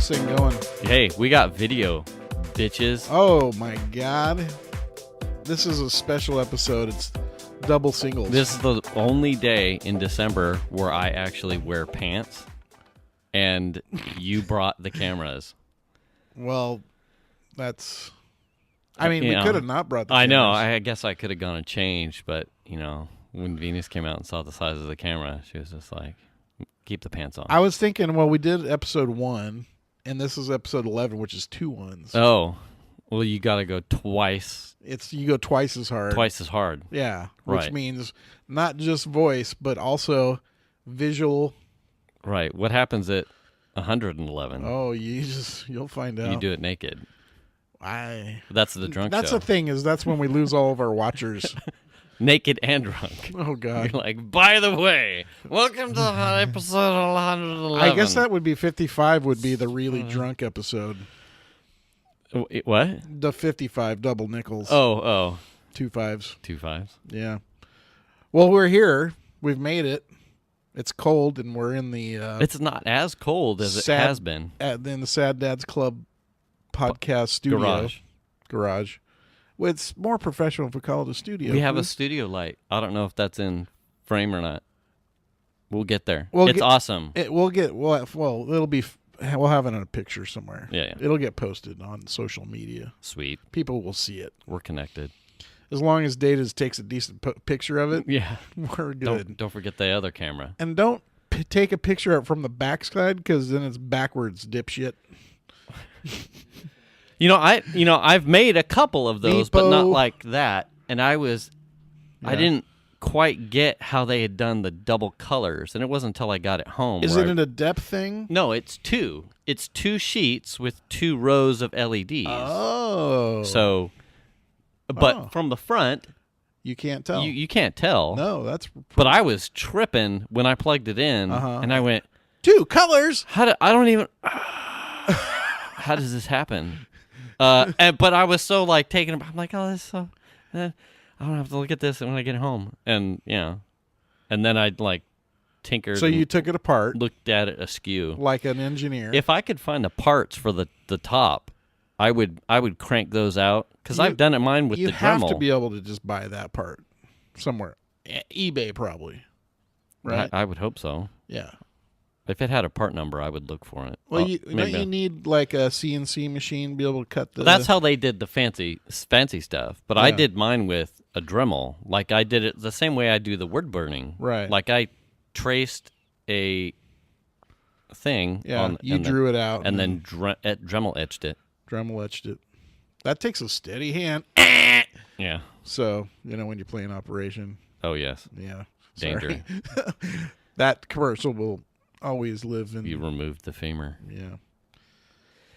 thing going? Hey, we got video, bitches. Oh my god. This is a special episode. It's double singles. This is the only day in December where I actually wear pants, and you brought the cameras. Well, that's... I mean, You we know, could have not brought the I cameras. know. I guess I could have gone and changed, but, when Venus came out and saw the size of the camera, she was just like, keep the pants on. I was thinking, well, we did episode 1, and this is episode 11, which is 2 ones. Oh, well, you got to go twice. You go twice as hard. Twice as hard. Yeah, which Right. means not just voice, but also visual. Right. What happens at 111? Oh, you'll find out. You do it naked. That's the drunk That's show. the thing, is that's when we lose all of our watchers. Naked and drunk. Oh, God. You're like, by the way, welcome to episode 111. I guess that would be 55 would be the really drunk episode. What? The 55 double nickels. Oh. 2 5s. 2 5s. Yeah. Well, we're here. We've made it. It's cold, and we're in the... It's not as cold as it has been. In the Sad Dads Club podcast studio. Garage. Well, it's more professional if we call it a studio. We have a studio light. I don't know if that's in frame or not. We'll get there. We'll it's awesome. It'll be... We'll have it in a picture somewhere. Yeah. It'll get posted on social media. Sweet. People will see it. We're connected. As long as Data takes a decent picture of it, Yeah. we're good. Don't forget the other camera. And don't take a picture from the backside, because then it's backwards, dipshit. I've made a couple of those, but not Beepo. like that. And I didn't quite get how they had done the double colors, and it wasn't until I got it home. Is it a depth thing? No, it's two. It's 2 sheets with 2 rows of LEDs. Oh. So, but from the front, you can't tell. you can't tell. No, that's... But I was tripping when I plugged it in, and I went, 2 colors! how does this happen? But I was so taken aback. I'm like, oh, this is so... I don't have to look at this when I get home. And, and then I tinkered. So you took it apart. Looked at it askew. Like an engineer. If I could find the parts for the top, I would crank those out, because I've done it mine with the Dremel. You have to be able to just buy that part somewhere. eBay probably. Right? I would hope so. Yeah. If it had a part number, I would look for it. Well, don't you need a CNC machine to be able to cut the... That's how they did the fancy stuff. But I did mine with a Dremel. I did it the same way I do the wood burning. Right. I traced a thing. Yeah, you drew it out. And then Dremel etched it. Dremel etched it. That takes a steady hand. Yeah. So, when you're playing Operation. Oh, yes. Yeah. Danger. That commercial will always live in... You removed the femur. Yeah.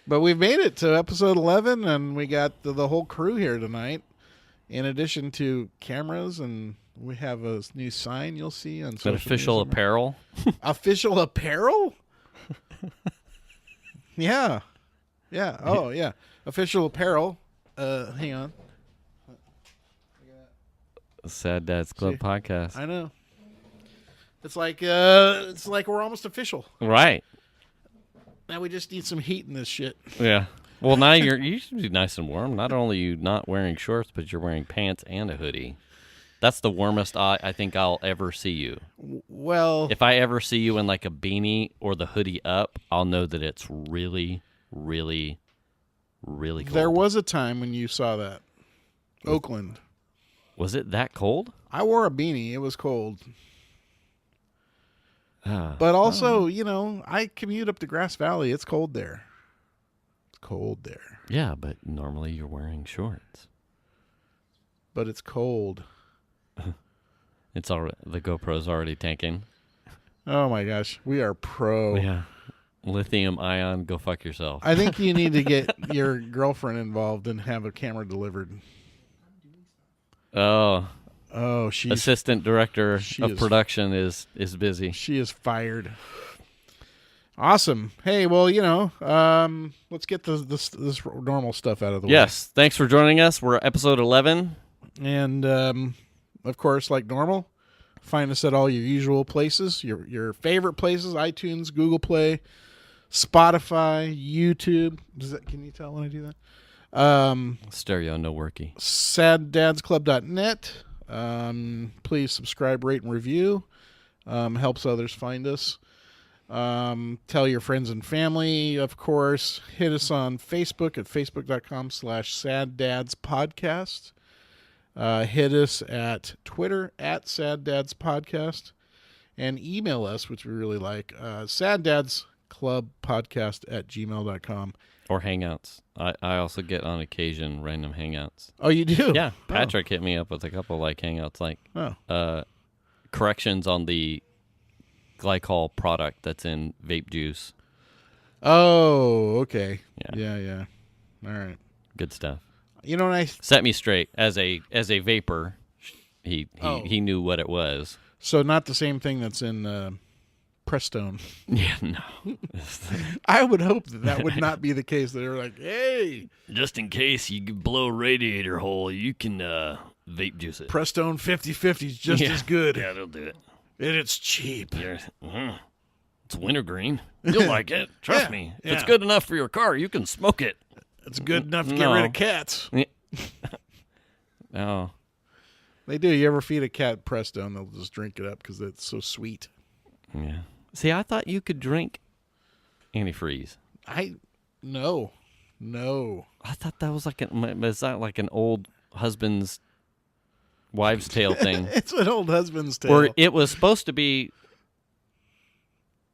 But we've made it to episode 11, and we got the whole crew here tonight. In addition to cameras, and we have a new sign you'll see on social Official media apparel. Official apparel? Yeah. Yeah. Oh, yeah. Official apparel. Hang on. Sad Dads Club podcast. I know. It's like we're almost official. Right. Now we just need some heat in this shit. Yeah. Well, now you should be nice and warm. Not only are you not wearing shorts, but you're wearing pants and a hoodie. That's the warmest I think I'll ever see you. Well, if I ever see you in a beanie or the hoodie up, I'll know that it's really, really, really cold. There was a time when you saw that. Oakland. Was it that cold? I wore a beanie. It was cold. But also, I commute up to Grass Valley. It's cold there. It's cold there. Yeah, but normally you're wearing shorts. But it's cold. It's already, the GoPro's already tanking. Oh my gosh, we are pro. Yeah. Lithium ion, go fuck yourself. I think you need to get your girlfriend involved and have a camera delivered. Oh, she's... Assistant director of production is busy. She is fired. Awesome. Hey, well, let's get this normal stuff out of the way. Yes. Thanks for joining us. We're at episode 11. And, of course, like normal, find us at all your usual places, your favorite places, iTunes, Google Play, Spotify, YouTube. Can you tell when I do that? Stereo, no worky. SadDadsClub.net. Please subscribe, rate, and review. Helps others find us. Tell your friends and family, of course. Hit us on Facebook at facebook.com/SadDadsPodcast. Hit us at Twitter at SadDadsPodcast. And email us, which we really like, SadDadsClubPodcast@gmail.com. Or hangouts. I also get on occasion random hangouts. Oh, you do? Yeah. Patrick hit me up with a couple like hangouts, like corrections on the glycol product that's in vape juice. Oh, okay. Yeah. Yeah. All right. Good stuff. You know, set me straight as a vapor. He knew what it was. So not the same thing that's in Prestone. Yeah, no. I would hope that would not be the case. They're like, hey, just in case you blow a radiator hole, you can vape juice it. Prestone 50/50 is just as good. Yeah, they'll do it. And it's cheap. Yeah. It's wintergreen. You'll like it. Trust me. If it's good enough for your car, you can smoke it. It's good enough to get rid of cats. Oh. They do. You ever feed a cat Prestone, they'll just drink it up because it's so sweet. Yeah. See, I thought you could drink antifreeze. No. I thought that was is that like an old husband's wives' tale thing? It's an old husband's tale. Or it was supposed to be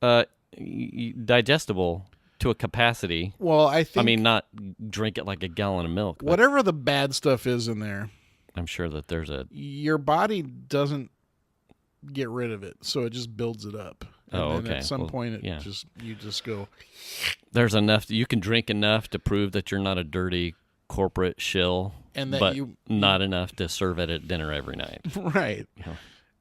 digestible to a capacity. Well, I mean, not drink it like a gallon of milk. Whatever the bad stuff is in there, I'm sure that your body doesn't get rid of it, so it just builds it up. And then at some point, you just go. There's enough. You can drink enough to prove that you're not a dirty corporate shill, but not enough to serve it at dinner every night. Right.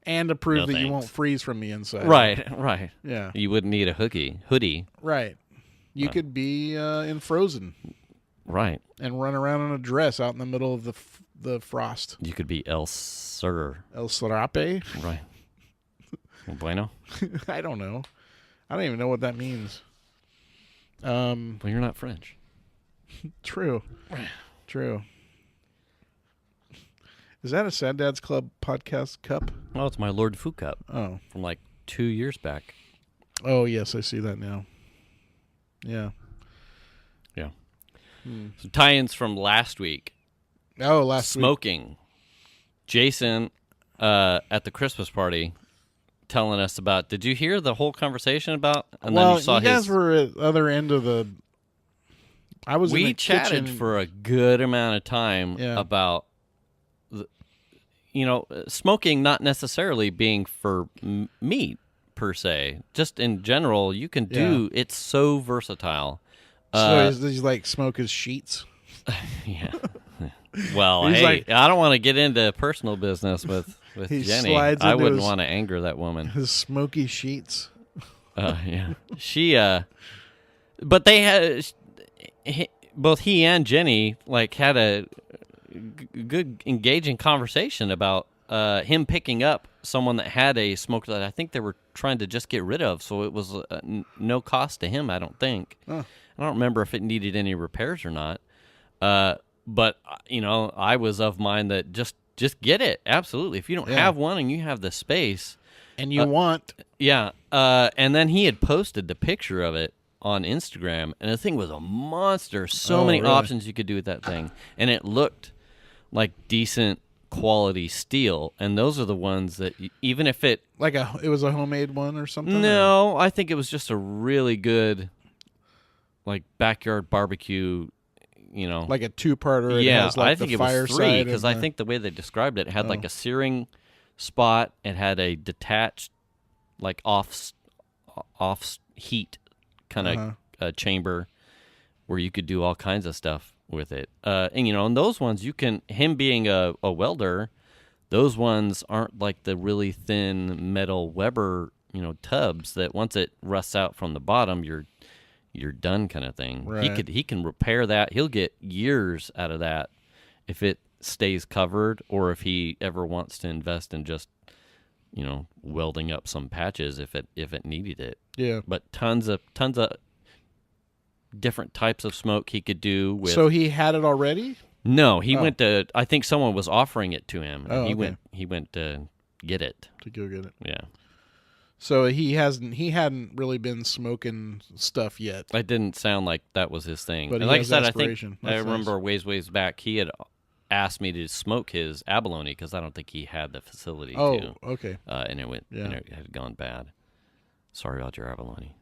And to prove that you won't freeze from the inside. Right. Yeah. You wouldn't need a hoodie. Right. You could be in Frozen. Right. And run around in a dress out in the middle of the frost. You could be El Serape. Right. Bueno. I don't know. I don't even know what that means. Well, you're not French. True. Is that a Sad Dads Club podcast cup? Oh, it's my Lord Foo cup. Oh. From like 2 years back. Oh, yes, I see that now. Yeah. So tie-ins from last week. Oh, last week. Smoking. Jason, at the Christmas party, telling us about. Did you hear the whole conversation about? And then you saw you guys were at the other end of the. I was. We in the chatted kitchen. for a good amount of time about, smoking not necessarily being for meat per se. Just in general, you can do. It's so versatile. So he's like smoke his sheets. Yeah. Well, I don't want to get into personal business with Jenny. I wouldn't want to anger that woman. His smoky sheets. Yeah. She, but they had, both he and Jenny, had a good, engaging conversation about him picking up someone that had a smoke that I think they were trying to just get rid of. So it was no cost to him, I don't think. I don't remember if it needed any repairs or not. But, I was of mind that just get it. Absolutely. If you don't have one and you have the space. And you want. Yeah. And then he had posted the picture of it on Instagram, and the thing was a monster. So many options you could do with that thing. And it looked like decent quality steel. And those are the ones that, even if it... it was a homemade one or something? No, I think it was just a really good, backyard barbecue... like a two-parter. Yeah, I think it was 3 because I think the way they described it had a searing spot. It had a detached, off heat kind of chamber where you could do all kinds of stuff with it. And those ones him being a welder, those ones aren't like the really thin metal Weber tubs that once it rusts out from the bottom, you're done kind of thing. Right. He can repair that. He'll get years out of that if it stays covered, or if he ever wants to invest in just welding up some patches if it needed it. Yeah. But tons of different types of smoke he could do with. So he had it already? No, he went to. I think someone was offering it to him. And Oh, he okay. went to get it. To go get it. Yeah. So he hadn't really been smoking stuff yet. It didn't sound like that was his thing. But And he like has I said, aspiration. I That's remember ways back he had asked me to smoke his abalone because I don't think he had the facility to. Oh, okay. And it Yeah. and it had gone bad. Sorry about your abalone.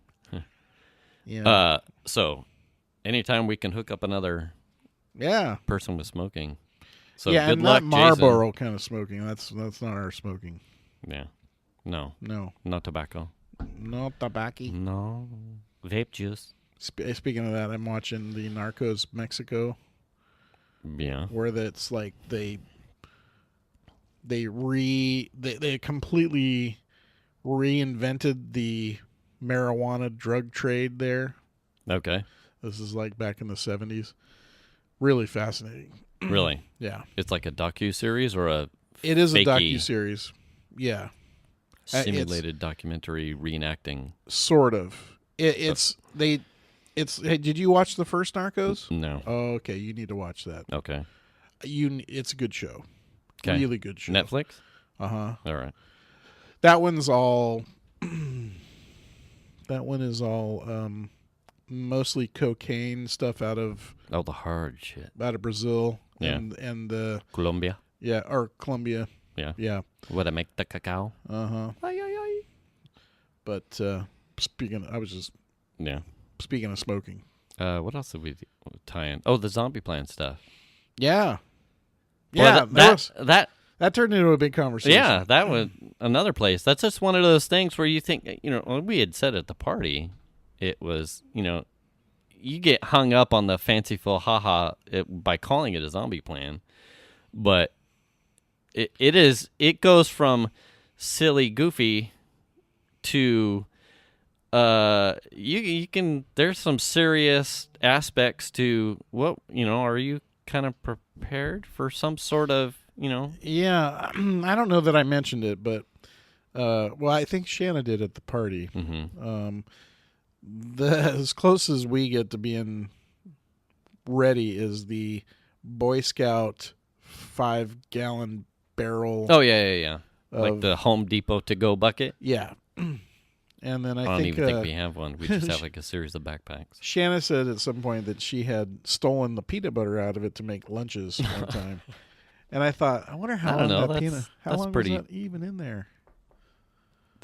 Yeah. So anytime we can hook up another Yeah. person with smoking. So yeah, good and luck, not Marlboro kind of smoking. That's not our smoking. Jason. Yeah. No. No Tobacco. No tobacco. No. Vape juice. Speaking of that, I'm watching the Narcos Mexico, Yeah. where that's like they completely reinvented the marijuana drug trade there. Okay. This is like back in the 70s. Really fascinating. Really? Yeah. It's like a docu-series or a It is a fakey docu-series. Yeah. simulated documentary reenacting? Sort of. Hey, did you watch the first Narcos? No. Oh, okay. You need to watch that. Okay. It's a good show. Okay. Really good show. Netflix? Uh-huh. All right. That one's all mostly cocaine stuff out of Oh, the hard shit. Brazil Yeah. and Colombia? or Colombia. Yeah. Yeah. What I make the cacao? Uh-huh. Ay, ay, ay. But I was just Yeah. speaking of smoking. What else did we tie in? Oh, the zombie plan stuff. Yeah. Well, Yeah, that turned into a big conversation. yeah, that was another place. That's just one of those things where you think, we had said at the party, it was, you get hung up on the fanciful by calling it a zombie plan, but it goes from silly, goofy to you can. There's some serious aspects to what Are you kind of prepared for some sort of Yeah, I don't know that I mentioned it, but I think Shanna did at the party. Mm-hmm. As close as we get to being ready is the Boy Scout 5-gallon barrel. Oh yeah. Like of- the Home Depot to go bucket. Yeah. And then I I don't think, even think we have one. We just have like a series of backpacks. Shanna said at some point that she had stolen the peanut butter out of it to make lunches one time. And I thought, I wonder how I don't long know, that that's- peanut, how that's long pretty- was that even in there?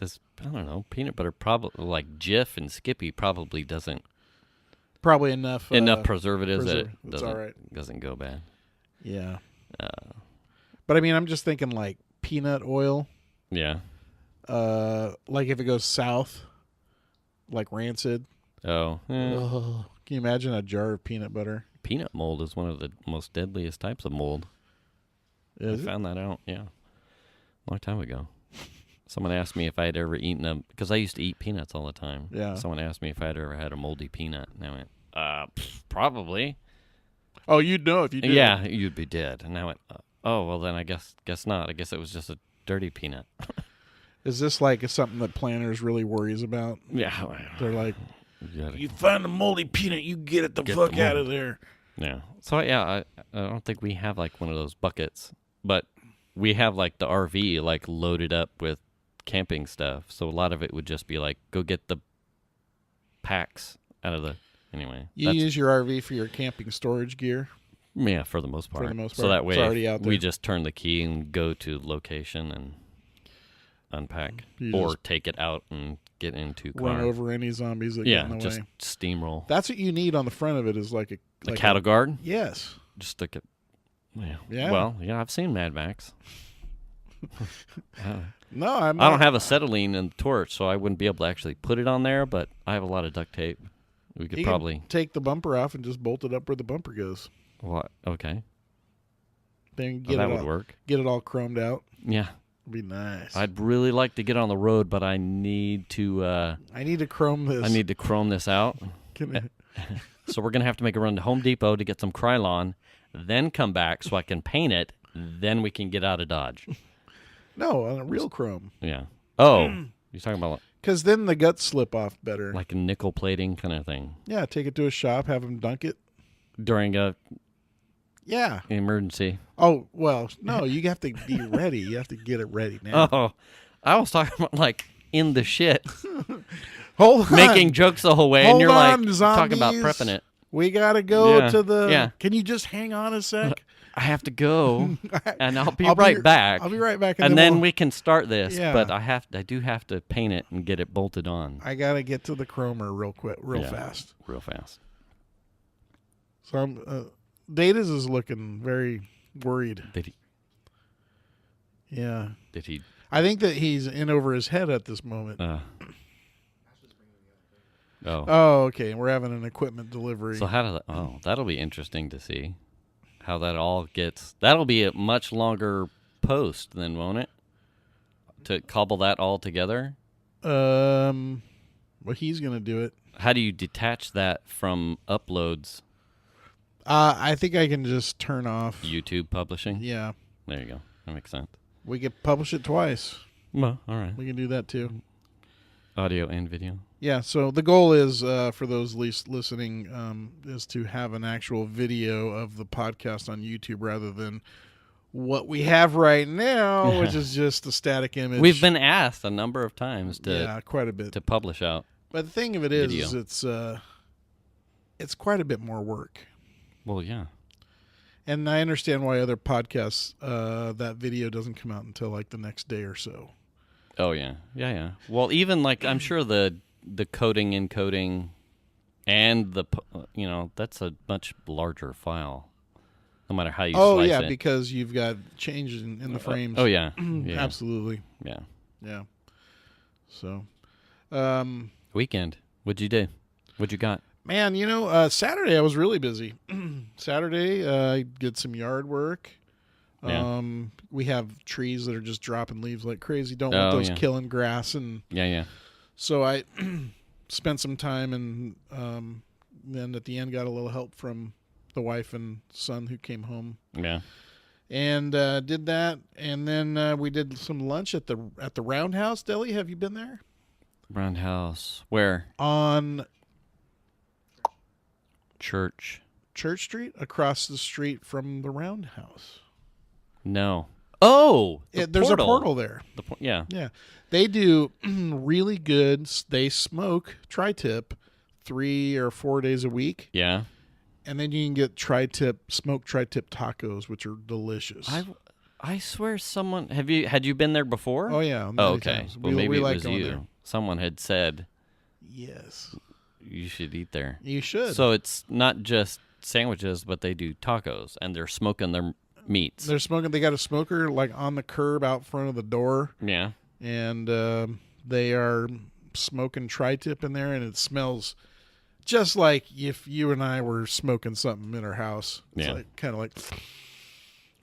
I don't know, peanut butter probably like Jif and Skippy probably doesn't Probably enough preservatives that It's it all right. doesn't go bad. Yeah. Uh, But I mean, I'm just thinking like peanut oil. yeah. Like if it goes south, like rancid. Oh, Ugh. Can you imagine a jar of peanut butter? peanut mold is one of the most deadliest types of mold. Is I it? found that out, yeah, a long time ago. Someone asked me if I had ever eaten them because I used to eat peanuts all the time. Yeah. Someone asked me if I had ever had a moldy peanut, and I went, probably. Oh, you'd know if you did. Yeah, you'd be dead. And I went, oh, well then I guess not. I guess it was just a dirty peanut. Is this like something that planners really worries about? Yeah. They're like, You gotta you find a moldy peanut, you get it the Get fuck the out mold. of there. Yeah. So I don't think we have like one of those buckets, but we have like the RV like loaded up with camping stuff. So a lot of it would just be like, go get the packs out of the anyway. You use your RV for your camping storage gear. Yeah, for the most part. For the most So part. that way It's already out we there. just turn the key and go to location and unpack, You or just take it out and get into Run car. over any zombies that get in the just way. steamroll. That's what you need on the front of it is like The cattle guard. Yes. Just stick it. Yeah. Yeah. Well, yeah, I've seen Mad Max. No, I'm I not. don't have acetylene and torch, so I wouldn't be able to actually put it on there, but I have a lot of duct tape. We could You probably. can take the bumper off and just bolt it up where the bumper goes. What? Okay. Then Well, that would work. Get it all chromed out. Yeah. It'd be nice. I'd really like to get on the road, but I need to. I need to chrome this. I need to chrome this out. Can So we're gonna have to make a run to Home Depot to get some Krylon, then come back so I can paint it. Then we can get out of Dodge. no, on a real chrome. Yeah. Oh, you're talking about Because then the guts slip off better. Like a nickel plating kind of thing. Yeah, take it to a shop, have them dunk it. During a emergency. Oh, well, no, you have to be ready. You have to get it ready now. Oh, I was talking about like in the shit. Hold on. Making jokes the whole way, Hold and you're like on, talking about zombies. prepping it. We got to go to the... Yeah. Can you just hang on a sec? I have to go, and I'll be I'll right back. I'll be right back. And then we'll- we can start this. Yeah. But I do have to paint it and get it bolted on. I got to get to the chromer real Yeah. fast. Real fast. So I'm... Datas is looking very worried. Did Yeah. he? I think that he's in over his head at this moment. Oh. Oh, okay. We're having an equipment delivery. So how does that? Oh, that'll be interesting to see how that all gets. That'll be a much longer post then, won't it? To cobble that all together. Well, he's gonna do it. How do you detach that from uploads? I think I can just turn off. YouTube publishing. Yeah, There you go. That makes sense. we could publish it twice. Well, all right. We can do that too. Audio and video. Yeah. So the goal is for those least listening is to have an actual video of the podcast on YouTube rather than what we have right now, which is just a static image. We've been asked a number of times to quite a bit to publish out. But the thing of it is video. it's quite a bit more work. Well, yeah. And I understand why other podcasts that video doesn't come out until like the next day or so. Oh yeah, yeah. Well, even like I'm sure the coding, encoding, and that's a much larger file. No matter how you slice it. Because you've got changes in the frames. Oh yeah. Yeah. Absolutely. Yeah. Yeah. So, Weekend. What'd you do? What you got? man, Saturday I was really busy. Saturday I did some yard work. Yeah. We have trees that are just dropping leaves like crazy. Don't want those killing grass, and Yeah. so I spent some time, and then at the end got a little help from the wife and son who came home. Yeah. And did that, and then we did some lunch at the Roundhouse Deli. Have you been there? Roundhouse. Where? On Church Street, across the street from the Roundhouse. No. Oh, There's a portal there. Yeah. Yeah, they do really good. They smoke tri-tip 3 or 4 days a week. Yeah. And then you can get smoked tri-tip tacos, which are delicious. I swear someone had you been there before? Oh yeah. Oh, many okay. times. Well, we maybe it like was going you. there. Someone had said Yes, you should eat there. you should. So it's not just sandwiches, but they do tacos, and they're smoking their meats. They're smoking. They got a smoker like on the curb out front of the door, Yeah. and they are smoking tri-tip in there, and it smells just like if you and I were smoking something in our house. It's Yeah. like, kind of like,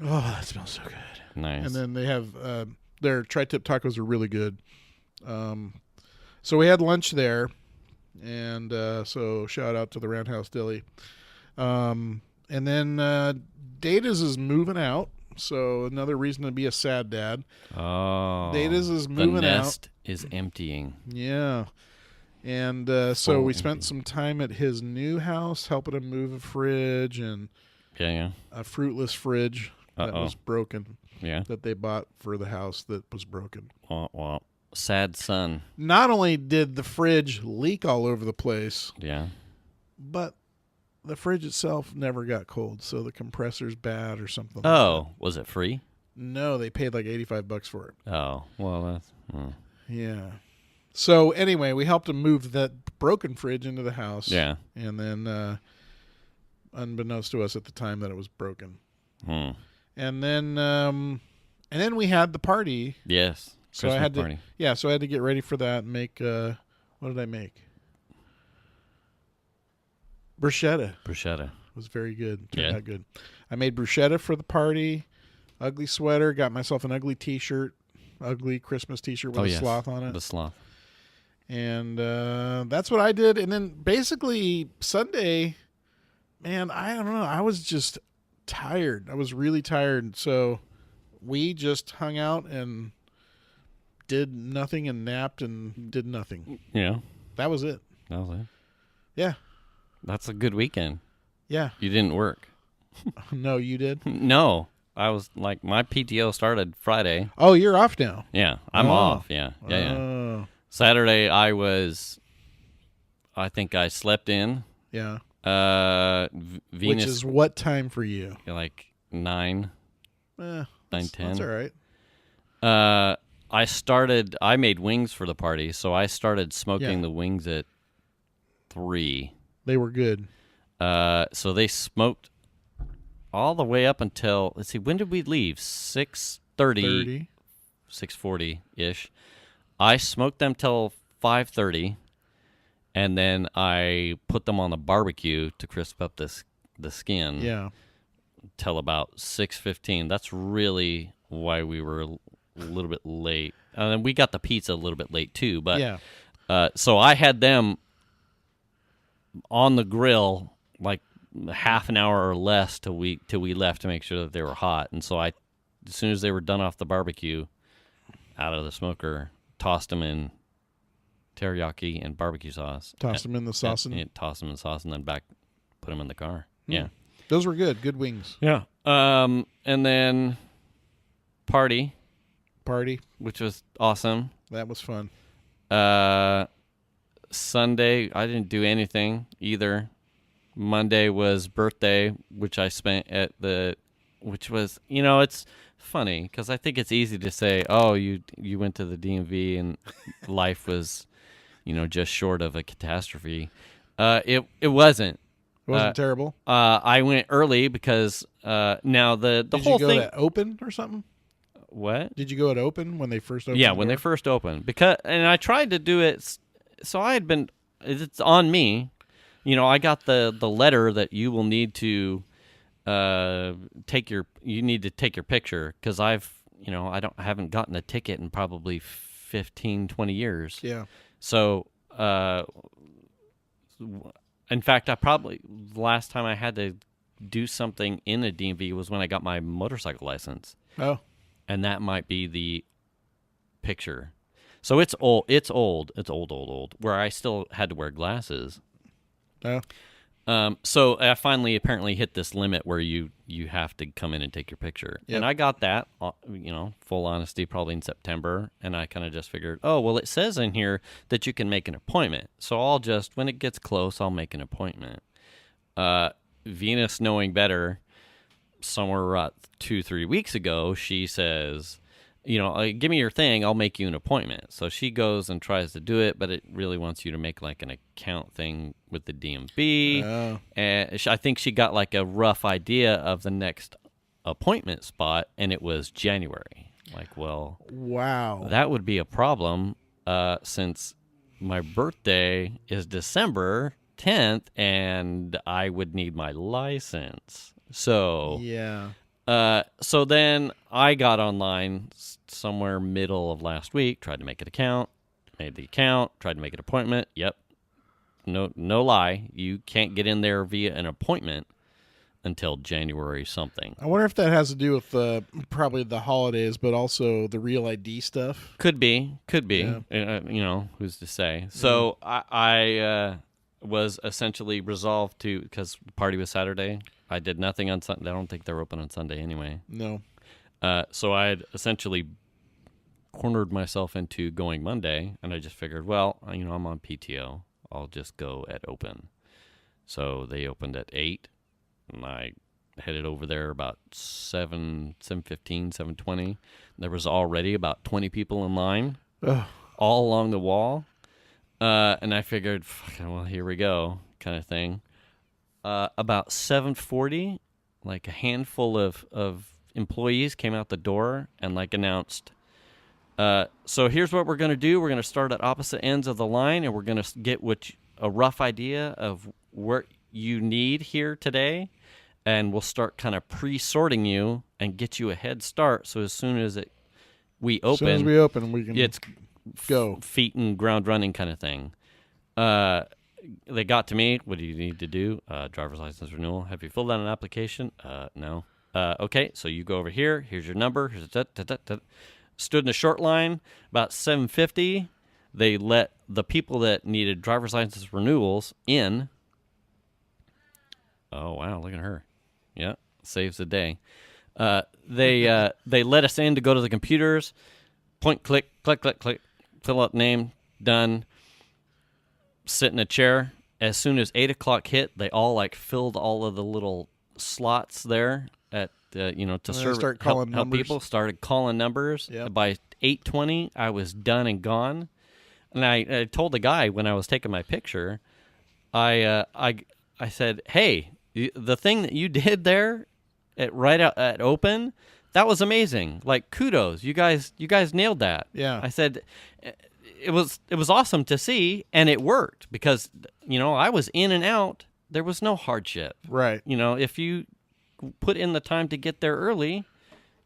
oh, that smells so good. Nice. And then they have their tri-tip tacos are really good. So we had lunch there, and so shout out to the Roundhouse Deli. And then Data's is moving out, so another reason to be a sad dad. Oh. Data's is moving the out. nest is emptying. Yeah. And so we spent some time at his new house helping him move a fridge and Yeah. a fruitless fridge that was broken Yeah. that they bought for the house that was broken. Well, sad son. Not only did the fridge leak all over the place, Yeah. but the fridge itself never got cold, so the compressor's bad or something. Oh, was it free? No, they paid like $85 for it. Oh, well, that's... Yeah. So anyway, we helped him move that broken fridge into the house. Yeah. And then, unbeknownst to us at the time, that it was broken. And then we had the party. Yes. So Christmas I had party. so I had to get ready for that and make. What did I make? Bruschetta. Bruschetta. It was very good. Yeah. Turned out good. I made bruschetta for the party. Ugly sweater. Got myself an ugly T-shirt. Ugly Christmas T-shirt with a sloth on it. The sloth. And that's what I did. And then basically Sunday, man, I don't know. I was just tired. I was really tired. So we just hung out and did nothing and napped and did nothing. Yeah, That was it. that was it. Yeah. That's a good weekend. Yeah. You didn't work. No, you did? No, I was like, my PTO started Friday. Oh, you're off now. Yeah, I'm Oh. off. Yeah. Oh. Saturday, I think I slept in. Yeah. Venus, Which is what time for you? like 9, Eh, 9, 10. That's all right. I made wings for the party, so I started smoking Yeah. the wings at 3. They were good. So they smoked all the way up until, let's see, when did we leave? 6:30, 6:40-ish. I smoked them till 5:30, and then I put them on the barbecue to crisp up the skin Yeah. till about 6:15. That's really why we were a little bit late. And then we got the pizza a little bit late too, but Yeah. so I had them on the grill like half an hour or less till we left to make sure that they were hot. And so as soon as they were done off the barbecue, out of the smoker, tossed them in teriyaki and barbecue sauce. Tossed them in the sauce. And tossed them in sauce and then put them in the car. Yeah. those were good. Good wings. Yeah. And then party, which was awesome. That was fun. Sunday, I didn't do anything either. Monday was birthday, which I spent which was, it's funny because I think it's easy to say, oh, you went to the DMV and life was, just short of a catastrophe. It wasn't. It wasn't terrible. I went early because now the Did whole you go thing. to open or something? What? Did you go at open when they first opened? Yeah, when they first opened. And I tried to do it. So I had been. It's on me. I got the letter that you will need to take your picture because I haven't gotten a ticket in probably 15, 20 years. Yeah. So in fact, the last time I had to do something in a DMV was when I got my motorcycle license. Oh. And that might be the picture. So it's old. It's old. Where I still had to wear glasses. Oh. So I finally apparently hit this limit where you have to come in and take your picture. Yep. And I got that, full honesty, probably in September. And I kind of just figured, oh, well, it says in here that you can make an appointment. So when it gets close, I'll make an appointment. Venus, knowing better, somewhere around 2-3 weeks ago, she says, give me your thing, I'll make you an appointment. So she goes and tries to do it, but it really wants you to make like an account thing with the DMV. Oh. And I think she got like a rough idea of the next appointment spot, and it was January. Like, well, wow, that would be a problem since my birthday is December 10th, and I would need my license. So yeah. So then I got online somewhere middle of last week, tried to make an account, made the account, tried to make an appointment. Yep. No lie. You can't get in there via an appointment until January something. I wonder if that has to do with probably the holidays, but also the real ID stuff. Could be. Yeah. Who's to say? So I was essentially resolved to, because the party was Saturday. I did nothing on Sunday. I don't think they're open on Sunday anyway. No. So I had essentially cornered myself into going Monday, and I just figured, well, I'm on PTO. I'll just go at open. So they opened at 8, and I headed over there about 7:15, 7:20. There was already about 20 people in line, all along the wall. And I figured, well, here we go, kind of thing. About 7:40, like a handful of employees came out the door and announced, so here's what we're going to do. We're going to start at opposite ends of the line, and we're going to get a rough idea of what you need here today, and we'll start kind of pre-sorting you and get you a head start. So as soon as we open, we can it's go feet and ground running kind of thing. They got to me. What do you need to do? Driver's license renewal. Have you filled out an application? No. Okay, so you go over here. Here's your number. Here's Stood in a short line. About 7:50, they let the people that needed driver's license renewals in. Oh wow, look at her. Yeah, saves the day. They let us in to go to the computers. Point, click, click, click, click. Fill out name. Done. Sit in a chair. As soon as 8:00 hit, they all like filled all of the little slots there at to serve start help calling numbers. people. Started calling numbers. Yep. By 8:20, I was done and gone. And I told the guy when I was taking my picture, I said, "Hey, the thing that you did there right out at open, that was amazing. Like kudos, you guys nailed that." Yeah. I said it was awesome to see, and it worked because I was in and out. There was no hardship. Right. If you put in the time to get there early,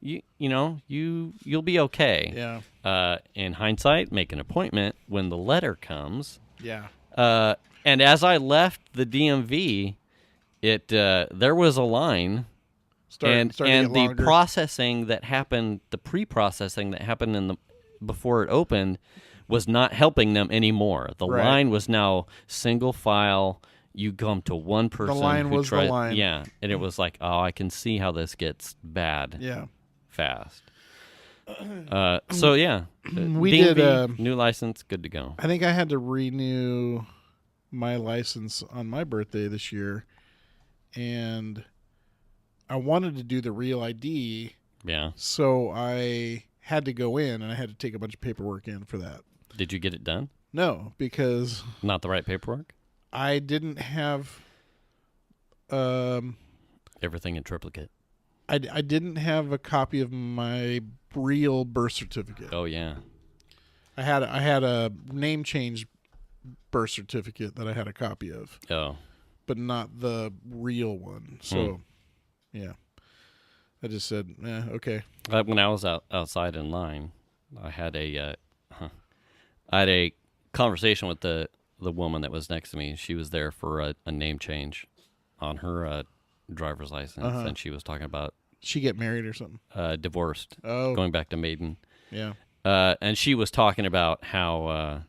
you'll be okay. Yeah. In hindsight, make an appointment when the letter comes. Yeah. And as I left the DMV, there was a line. Starting to And get the longer. processing that happened, the pre-processing that happened before it opened, was not helping them anymore. The Right. line was now single file. You come to one person. line who was the tried, line. Yeah, and it was like, oh, I can see how this gets bad. Yeah. Fast. So yeah, We DMV, did, new license, good to go. I think I had to renew my license on my birthday this year, and I wanted to do the real ID, Yeah. so I had to go in and I had to take a bunch of paperwork in for that. Did you get it done? No, because Not the right paperwork. I didn't have Everything in triplicate. I didn't have a copy of my real birth certificate. Oh yeah. I had a name change birth certificate that I had a copy of, Oh. but not the real one. So, yeah. I just said, okay. When I was outside in line, I had a conversation with the woman that was next to me. She was there for a name change on her driver's license, and she was talking about She get married or something? divorced, Oh, going back to maiden. yeah. And she was talking about how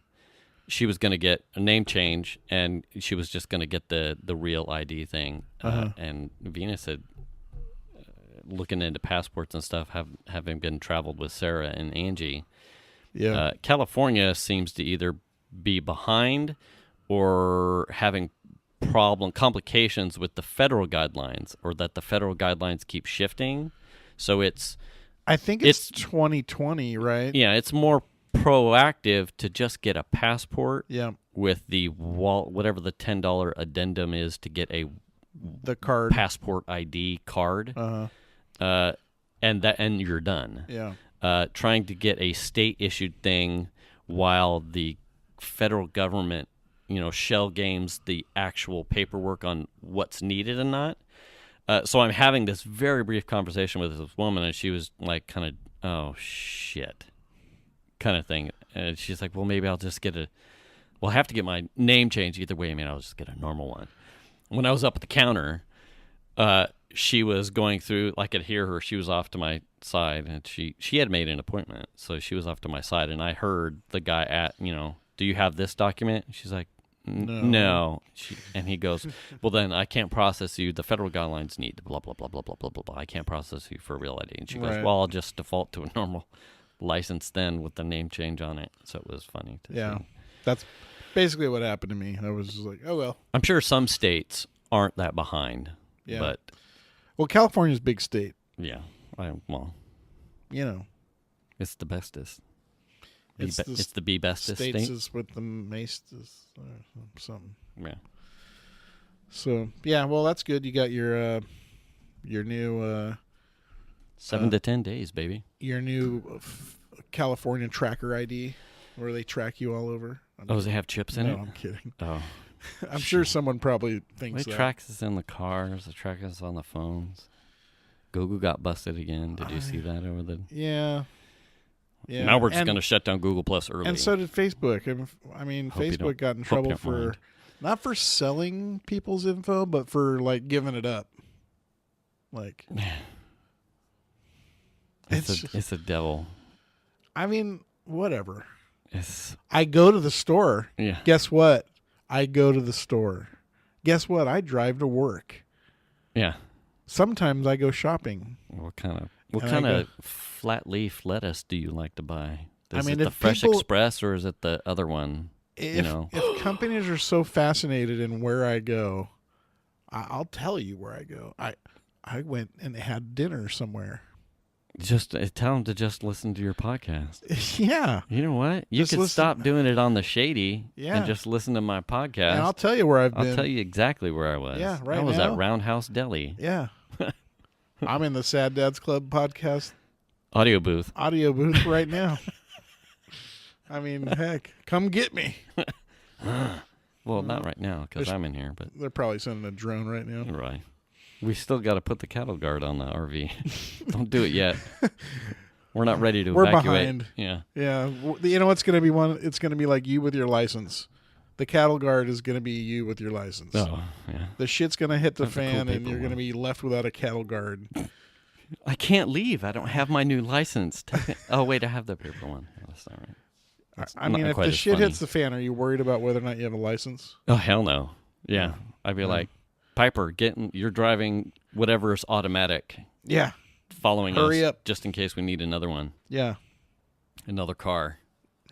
she was going to get a name change, and she was just going to get the real ID thing. And Venus said, looking into passports and stuff, having been traveled with Sarah and Angie, Yeah. California seems to either be behind or having complications with the federal guidelines, or that the federal guidelines keep shifting. So I think it's 2020, right? yeah, it's more proactive to just get a passport Yeah. with the whatever the $10 addendum is to get a The card. passport ID card, and you're done. Yeah. Trying to get a state issued thing while the federal government, shell games the actual paperwork on what's needed and not. So I'm having this very brief conversation with this woman, and she was like, kind of, oh shit, kind of thing. And she's like, well, maybe I'll just I have to get my name changed either way. I mean, I'll just get a normal one. When I was up at the counter, she was going through, I could hear her. She was off to my side, and she had made an appointment, so she was off to my side, and I heard the guy do you have this document? She's like, no. And he goes, well, then I can't process you. The federal guidelines need blah, blah, blah, blah, blah, blah, blah, blah. I can't process you for a real ID. And she goes, Right. well, I'll just default to a normal license then with the name change on it. So it was funny to Yeah. see. That's basically what happened to me. I was just like, oh, well. I'm sure some states aren't that behind. Yeah. But, Well, California's a big state. yeah, it's the bestest. It's It's the bestest States state. is with the mastest or something. Yeah. So, yeah, well, that's good. You got your new 7 to 10 days, baby. California tracker ID, where they track you all over. Oh, does it have chips in no, it? I'm kidding. Oh. I'm sure someone probably thinks They that. tracks us in the cars. They track us on the phones. Google got busted again. Did you see that over the... Yeah. Yeah. Now we're just going to shut down Google Plus early. And so did Facebook. I mean, Hope you Facebook don't- got in hope you trouble don't for mind. not for selling people's info, but for like giving it up. Like it's a devil. I mean, whatever. It's, I go to the store. yeah. Guess what? I go to the store. Guess what? I drive to work. Yeah. Sometimes I go shopping. What kind And I of flat leaf lettuce do you like to buy? Is I mean, it the if Fresh people- Express or is it the other one? If companies are so fascinated in where I go, I'll tell you where I go. I went and had dinner somewhere. Just tell them to just listen to your podcast. Yeah. You know what? You Just could listen- stop doing it on the shady Yeah. and just listen to my podcast. And I'll tell you where I've been. I'll tell you exactly where I was. Yeah, right I was now. at Roundhouse Deli Yeah. I'm in the Sad Dads Club podcast audio booth. audio booth right now. I mean, heck, come get me. Well, not right now because There's- I'm in here, but They're probably sending a drone right now. right. We still got to put the cattle guard on the RV. Don't do it yet. We're not ready to We're evacuate. behind. Yeah. Yeah. You know what's going to be one? It's going to be like you with your license. The cattle guard is going to be you with your license. Oh, yeah. The shit's going to hit the That's a cool fan, and paper you're going to one. be left without a cattle guard. I can't leave. I don't have my new license. Oh, wait, I have the paper one. Oh, that's not right. That's I mean, not if quite the as shit funny. hits the fan, are you worried about whether or not you have a license? Oh, hell no. Yeah. I'd be like, Piper, you're driving whatever's automatic, Yeah. following Hurry us up. just in case we need another one, Yeah. another car.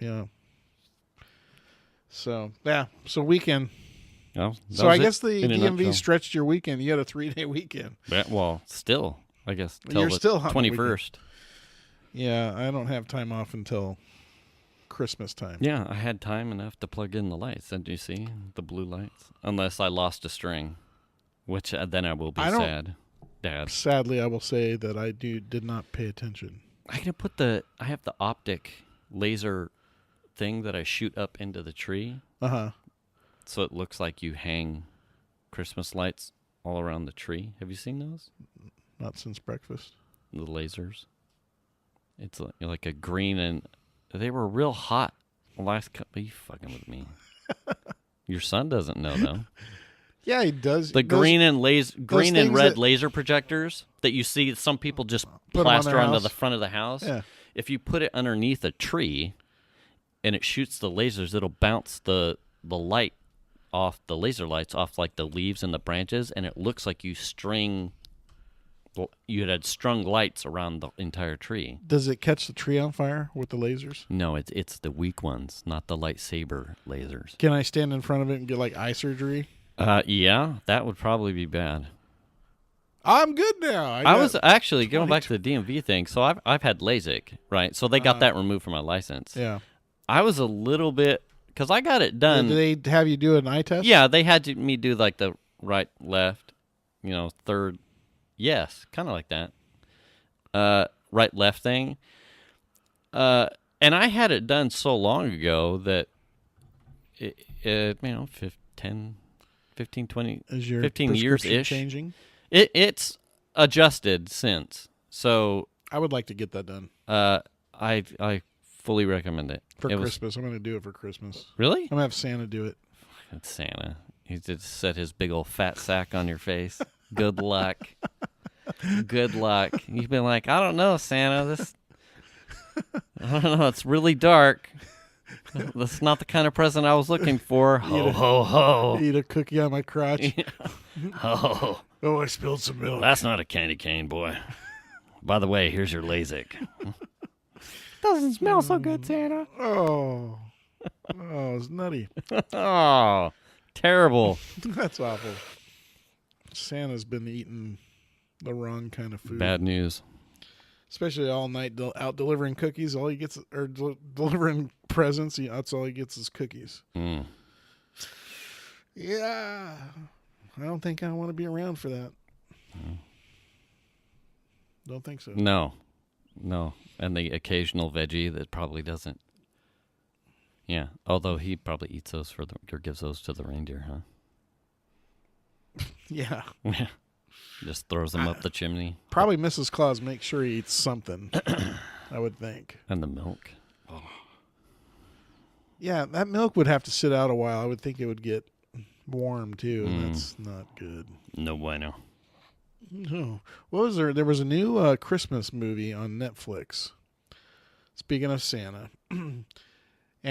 Yeah. So, yeah. So, weekend. Oh, So, I guess the in a DMV nutshell. stretched your weekend. You had a 3-day weekend. Yeah, well, still, I guess, till You're the still on the 21st. Yeah. I don't have time off until Christmas time. Yeah, I had time enough to plug in the lights. Did you see the blue lights? Unless I lost a string, which then I will be I don't- sad. Dad, Sadly, I will say that I did not pay attention. I have the optic laser thing that I shoot up into the tree, Uh-huh. so it looks like you hang Christmas lights all around the tree. Have you seen those? Not since breakfast. The lasers. It's like a green, and they were real hot the last couple. Are you fucking with me? Your son doesn't know though. Yeah, he does. The Those- green and green and things red that- laser projectors that you see some people just Put 'em on plaster their onto house. the front of the house. Yeah. If you put it underneath a tree and it shoots the lasers, it'll bounce the light off the laser lights off like the leaves and the branches, and it looks like you had strung lights around the entire tree. Does it catch the tree on fire with the lasers? No, it's the weak ones, not the lightsaber lasers. Can I stand in front of it and get like eye surgery? Yeah, that would probably be bad. I'm good now. I was actually going back to the DMV thing. So I've had LASIK, right? So they got that removed from my license. Yeah. I was a little bit because I got it done. Did they have you do an eye test? Yeah, they had me do like the right, left, third. Yes, kind of like that. Right, left thing. And I had it done so long ago that it 15, 20, Is your 15 years prescription ish. changing? It's adjusted since. So I would like to get that done I fully recommend it. for It was- Christmas. I'm going to do it for Christmas. Really? I'm going to have Santa do it. It's Santa. He just set his big old fat sack on your face. Good luck. Good luck. You've been like, I don't know, Santa. I don't know. It's really dark. That's not the kind of present I was looking for. Ho, ho, ho. Eat a cookie on my crotch. Ho. Oh, I spilled some milk. That's not a candy cane, boy. By the way, here's your LASIK. Doesn't smell so good, Santa. Oh, it's nutty. Oh, terrible. That's awful. Santa's been eating the wrong kind of food. Bad news. Especially all night out delivering cookies. All he gets, or delivering presents, that's all he gets is cookies. Mm. Yeah. I don't think I want to be around for that. Don't think so. No. And the occasional veggie that probably doesn't. Yeah. Although he probably eats those or gives those to the reindeer, huh? Yeah. Just throws them up the chimney. Probably Mrs. Claus makes sure he eats something, I would think. And the milk. Yeah, that milk would have to sit out a while. I would think it would get warm, too. And Mm. that's not good. No bueno. No. What was there? There was a new Christmas movie on Netflix. Speaking of Santa, and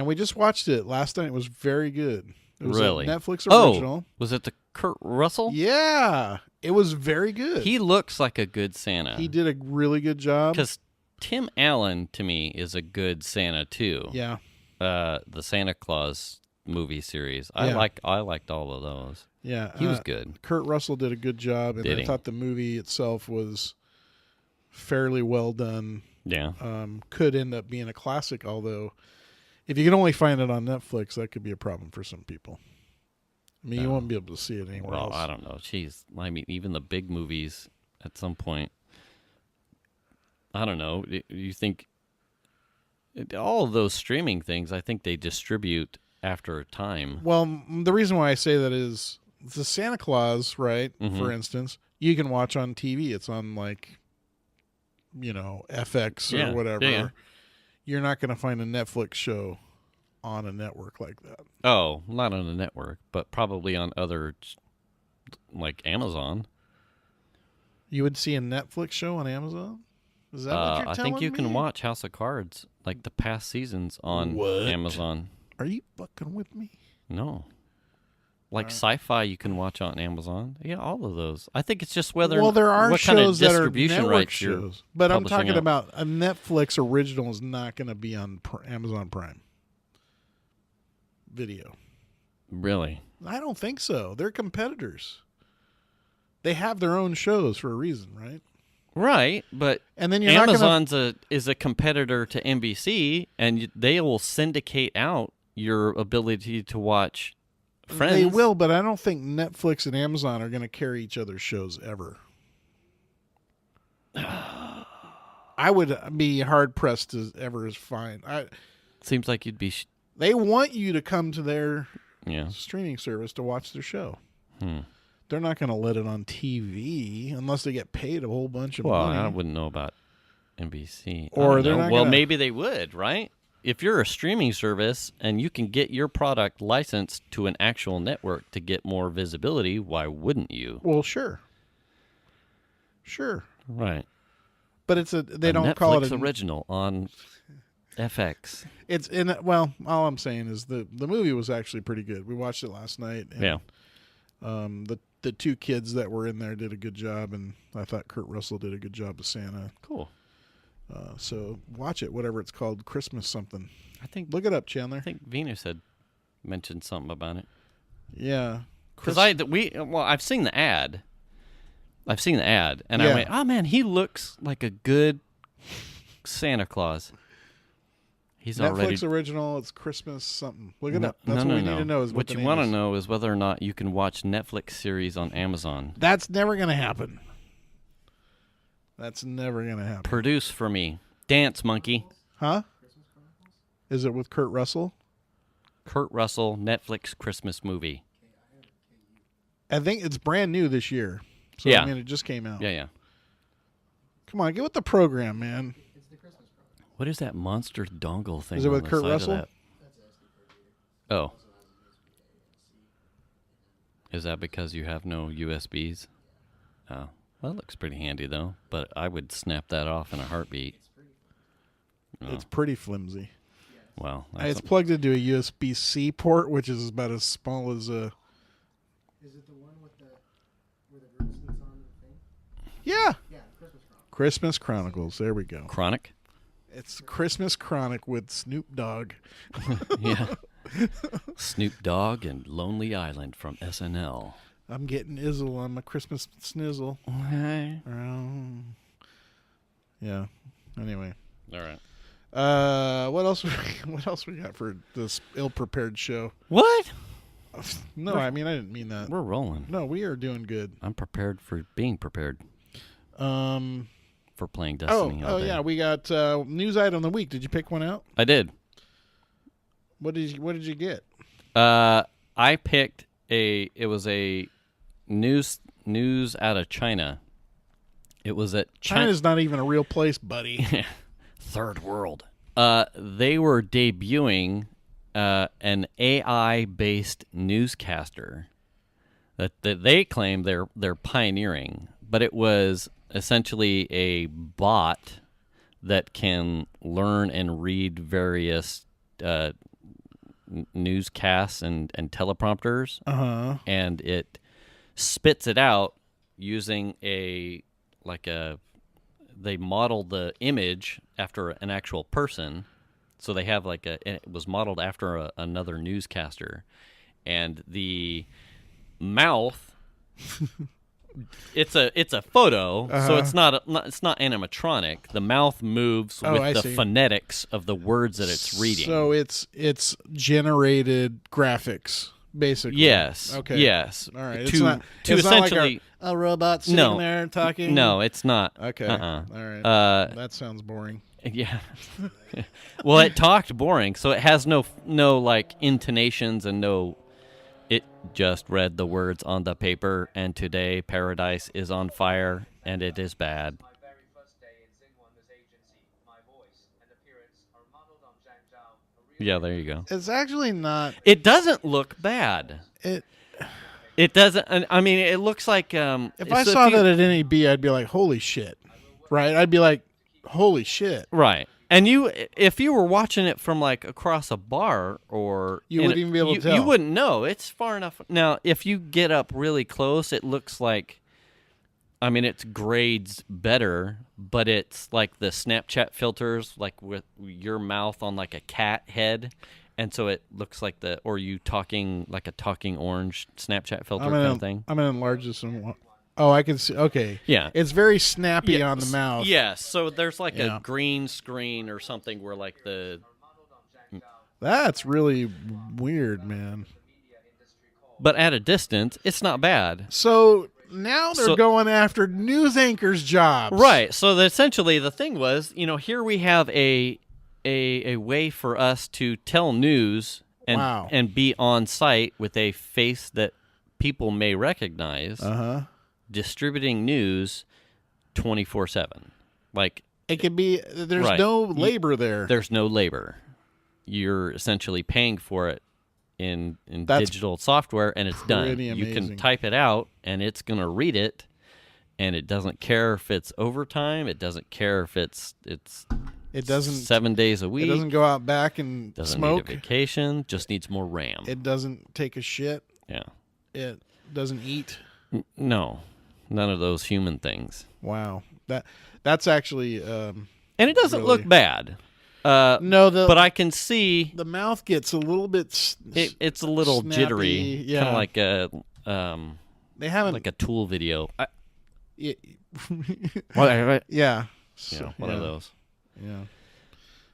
we just watched it last night. It was very good. It was Really? a Netflix Oh, original. was it the Kurt Russell? Yeah, it was very good. He looks like a good Santa. He did a really good job. Because Tim Allen, to me, is a good Santa, too. Yeah. The Santa Claus movie series. Yeah. I liked all of those. Yeah. He was good. Kurt Russell did a good job, and Did I he? thought the movie itself was fairly well done. Yeah. Could end up being a classic, although if you can only find it on Netflix, that could be a problem for some people. I mean, you won't be able to see it anywhere Well, else. I don't know. Jeez. I mean, even the big movies at some point. I don't know. You think all of those streaming things, I think they distribute after a time. Well, the reason why I say that is the Santa Claus, right? Mhm. For instance, you can watch on TV. It's on FX or Yeah, whatever. yeah. You're not going to find a Netflix show on a network like that. Oh, not on a network, but probably on other, like Amazon. You would see a Netflix show on Amazon? Is that what you're I telling think you me? can watch House of Cards, like the past seasons on What? Amazon. Are you fucking with me? No. Like sci-fi you can watch on Amazon. Yeah, all of those. I think it's just whether Well, there are what kind of shows that are distribution network rights you're shows, but I'm publishing talking out. about a Netflix original is not going to be on Amazon Prime Video. Really. I don't think so. They're competitors. They have their own shows for a reason, right? Right, but And then you're not Amazon's is a competitor to NBC, and they will syndicate out your ability to watch Friends. They will, but I don't think Netflix and Amazon are going to carry each other's shows ever. I would be hard pressed to ever find. Seems like you'd be. They want you to come to their Yeah. streaming service to watch their show. Hmm. They're not going to let it on TV unless they get paid a whole bunch of Well, money. I wouldn't know about NBC. Or I don't they're know. not Well, gonna- maybe they would, right? If you're a streaming service and you can get your product licensed to an actual network to get more visibility, why wouldn't you? Well, sure. Sure. Right. But they A don't Netflix call it a original on FX. It's in well, all I'm saying is the movie was actually pretty good. We watched it last night and Yeah. the two kids that were in there did a good job, and I thought Kurt Russell did a good job as Santa. Cool. So watch it, whatever it's called, Christmas something. I think Look it up, Chandler. Venus had mentioned something about it. Yeah. Because I've seen the ad. And I Yeah. went, oh man, he looks like a good Santa Claus. He's already. Netflix original, it's Christmas something. Look it No, up. That's no, what we no. need to know is what the you name want to is. know is whether or not you can watch Netflix series on Amazon. That's never going to happen. That's never going to happen. Produce for me. Dance Monkey. Huh? Is it with Kurt Russell? Kurt Russell Netflix Christmas movie. I think it's brand new this year. So, Yeah. I mean, it just came out. Yeah. Come on, get with the program, man. What is that monster dongle thing? Is it on with the Kurt side of Russell? that? Oh. Is that because you have no USBs? Oh. Well, it looks pretty handy, though. But I would snap that off in a heartbeat. Oh, It's pretty flimsy. well, It's plugged into a USB-C port, which is about as small as a... Is it the one with where the groom sneaks on the thing? Yeah. Yeah, Christmas Chronicles. Christmas Chronicles. There we go. Chronic? It's Christmas Chronic with Snoop Dogg. Yeah. Snoop Dogg and Lonely Island from SNL. I'm getting Izzle on my Christmas snizzle. Okay. Yeah. Anyway. All right. What else? What else we got for this ill-prepared show? What? No, I mean I didn't mean that. We're rolling. No, we are doing good. I'm prepared for being prepared for playing Oh, Destiny all day. yeah, we got news item of the week. Did you pick one out? I did. What did you get? I picked it was a news out of China. It was at China's not even a real place, buddy. Third world. They were debuting an AI-based newscaster that they claim they're pioneering, but it was essentially a bot that can learn and read various newscasts and teleprompters, and it spits it out using they model the image after an actual person. So they have it was modeled after another newscaster, and the mouth. It's a photo, so it's not animatronic. The mouth moves with the phonetics of the words that it's reading. So it's generated graphics, basically. Yes. Okay. Yes. All right. To not essentially like a robot sitting there talking. No, it's not. Okay. Uh-uh. All right. That sounds boring. Yeah. Well, it talked boring, so it has no like intonations and no. It just read the words on the paper, and today paradise is on fire, and it is bad. My very first day in Xinguan's agency, my voice and appearance are modeled on Zhang Zhao. Yeah, there you go. It's actually not. It doesn't look bad. It doesn't. I mean, it looks like. If I saw that at NAB, I'd be like, "Holy shit!" Right? I'd be like, "Holy shit!" Right. And if you were watching it from like across a bar, or you wouldn't even be able to tell. You wouldn't know. It's far enough. Now, if you get up really close, it looks like. I mean, it's grades better, but it's like the Snapchat filters, like with your mouth on like a cat head, and so it looks like or you talking like a talking orange Snapchat filter kind of thing. I'm gonna enlarge this one. Oh, I can see. Okay. Yeah. It's very snappy on the mouth. Yes. So there's like a green screen or something where like the. That's really weird, man. But at a distance, it's not bad. So now they're going after news anchors' jobs. Right. So essentially the thing was, here we have a way for us to tell news and be on site with a face that people may recognize. Distributing news 24/7. Like it could be. There's no labor there. There's no labor. You're essentially paying for it in digital software, and it's done. Amazing. You can type it out, and it's going to read it, and it doesn't care if it's overtime. It doesn't care if it's It doesn't 7 days a week. It doesn't go out back and doesn't smoke. Need a vacation. Just needs more RAM. It doesn't take a shit. Yeah. It doesn't eat. No, none of those human things. Wow. That's actually. And it doesn't look bad. No, but I can see the mouth gets a little bit. It's a little snappy, jittery, kind of like a. They haven't like a Tool video. Yeah. Yeah. So, one of those. Yeah.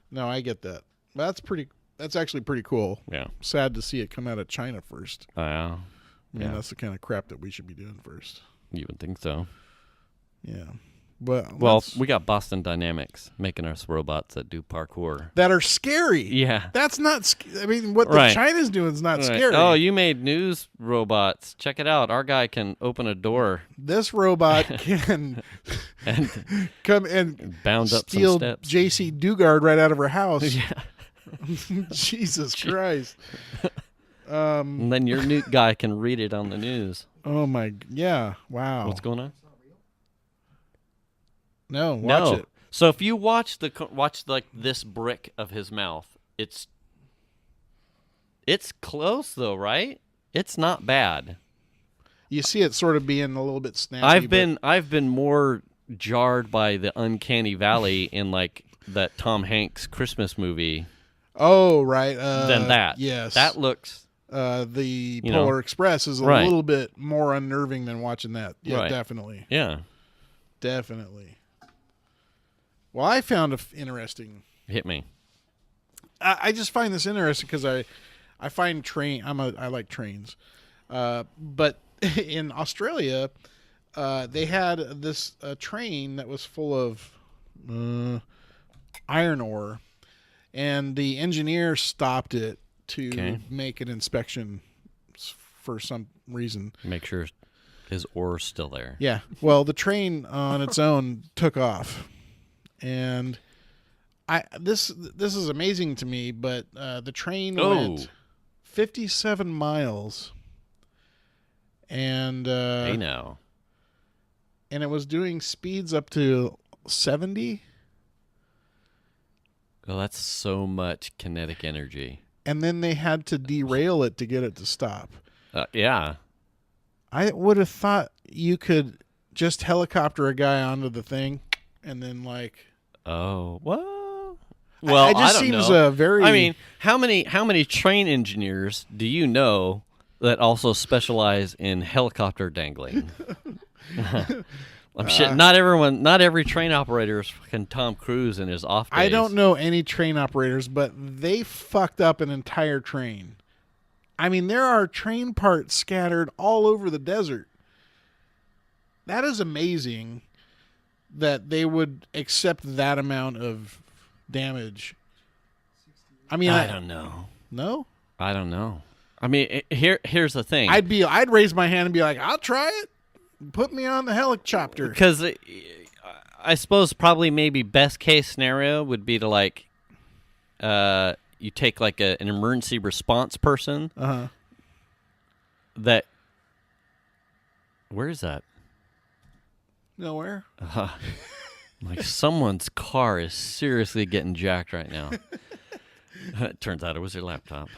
No, I get that. That's actually pretty cool. Yeah. Sad to see it come out of China first. Yeah. I mean, that's the kind of crap that we should be doing first. You would think so. Yeah. But well, we got Boston Dynamics making us robots that do parkour. That are scary. Yeah. That's not I mean, what the China's doing is not scary. Oh, you made news robots. Check it out. Our guy can open a door. This robot can and come and bound up steal some steps. JC Dugard right out of her house. Yeah. Jesus Christ. And then your new guy can read it on the news. Oh my, yeah, wow. What's going on? No, watch it. So if you watch like this brick of his mouth, it's close though, right? It's not bad. You see it sort of being a little bit snappy. I've been more jarred by the uncanny valley in like that Tom Hanks Christmas movie. Oh, right. Than that. Yes. That looks. The Polar Express is a little bit more unnerving than watching that. Yeah, definitely. Yeah. Definitely. Well, I found interesting. Hit me. I just find this interesting because I find I like trains. But in Australia, they had this train that was full of iron ore, and the engineer stopped it to make an inspection for some reason. Make sure his ore's still there. Yeah. Well, the train on its own took off, and this is amazing to me. But the train went 57 miles, and hey now, and it was doing speeds up to 70. Well, that's so much kinetic energy. and then they had to derail it to get it to stop. Yeah. I would have thought you could just helicopter a guy onto the thing, and then like. Oh, well. It just I don't seems know. very. I mean, how many train engineers do you know that also specialize in helicopter dangling? Shit. Not every train operator is fucking Tom Cruise in his off days. I don't know any train operators, but they fucked up an entire train. I mean, there are train parts scattered all over the desert. That is amazing that they would accept that amount of damage. I mean, I don't know. No? I don't know. I mean, here's the thing. I'd raise my hand and be like, I'll try it. Put me on the helicopter. Because I suppose probably maybe best case scenario would be to like, you take like an emergency response person. Uh-huh. That. Where is that? Nowhere. Like someone's car is seriously getting jacked right now. It turns out it was your laptop.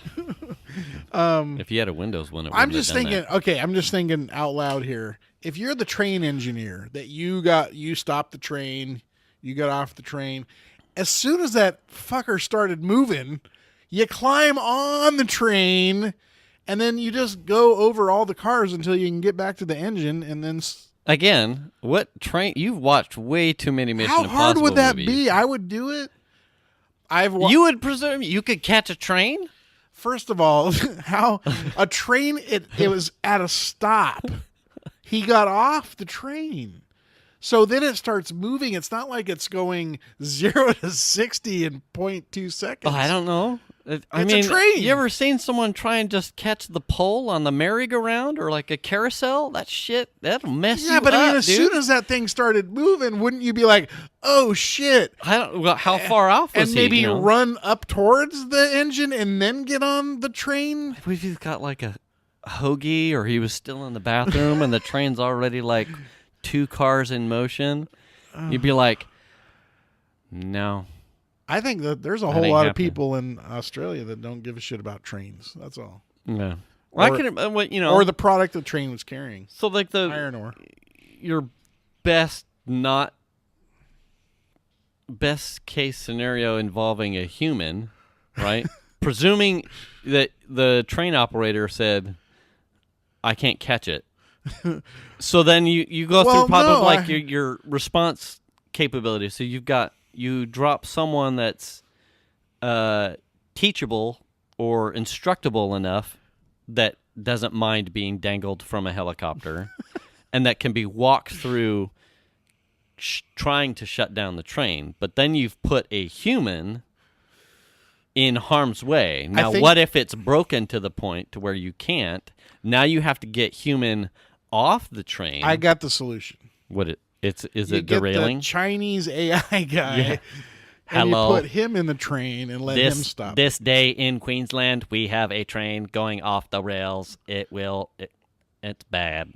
If you had a Windows one, it I'm wouldn't have just done thinking. that. Okay, I'm just thinking out loud here. If you're the train engineer that you stopped the train, you got off the train, as soon as that fucker started moving, you climb on the train, and then you just go over all the cars until you can get back to the engine, and then. Again, what train? You've watched way too many Mission How Impossible hard would that movies. be? I would do it. You would presume you could catch a train? First of all, how a train? It was at a stop. He got off the train, so then it starts moving. It's not like it's going 0 to 60 in 0.2 seconds. Oh, I don't know. I It's mean, a train. you ever seen someone try and just catch the pole on the merry-go-round or like a carousel? That shit, that'll mess you Yeah, up, but I mean, as dude. soon as that thing started moving, wouldn't you be like, "Oh shit"? Well, how far off was And maybe he? run up towards the engine and then get on the train? What if he's got like a hoagie, or he was still in the bathroom and the train's already like 2 cars in motion? You'd be like, no. I think that there's a That whole ain't lot of happening. people in Australia that don't give a shit about trains. That's all. No. Well, Or- I can, you know. Or the product the train was carrying. So like Iron ore. your best case scenario involving a human, right? Presuming that the train operator said, I can't catch it. So then you go Well, through probably no, like I- your response capability. So you drop someone that's teachable or instructable enough that doesn't mind being dangled from a helicopter and that can be walked through trying to shut down the train. But then you've put a human in harm's way. Now, think- what if it's broken to the point to where you can't? Now you have to get human off the train. I got the solution. Is You it get derailing? the Chinese AI guy, Yeah. and Hello. you put him in the train and let him stop. This day in Queensland, we have a train going off the rails. It's bad.